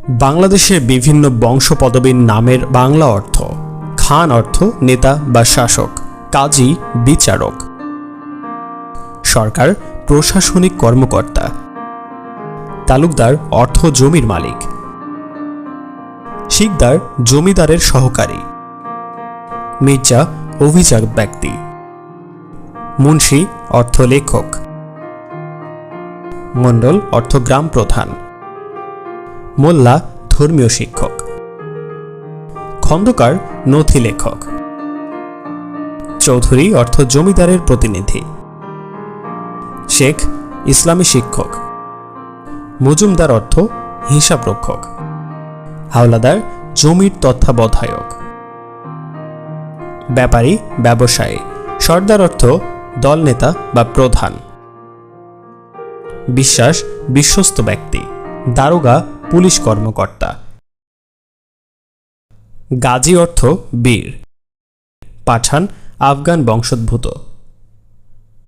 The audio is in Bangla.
বাংলাদেশে বিভিন্ন বংশ পদবীর নামের বাংলা অর্থ: খান অর্থ নেতা বা শাসক, কাজী বিচারক, সরকার প্রশাসনিক কর্মকর্তা, তালুকদার অর্থ জমির মালিক, শিকদার জমিদারের সহকারী, মির্জা অভিজাত ব্যক্তি, মুন্সি অর্থ লেখক, মণ্ডল অর্থ গ্রাম প্রধান, মোল্লা ধর্মীয় শিক্ষক, খন্দকার নথি লেখক, চৌধুরী অর্থ জমিদারের প্রতিনিধি, শেখ ইসলামী শিক্ষক, মজুমদার অর্থ হিসাবরক্ষক, হাওলাদার জমির তত্ত্বাবধায়ক, ব্যাপারী ব্যবসায়ী, সর্দার অর্থ দলনেতা বা প্রধান, বিশ্বাস বিশ্বস্ত ব্যক্তি, দারোগা পুলিশ কর্মকর্তা, গাজী অর্থ বীর, পাঠান আফগান বংশোদ্ভূত।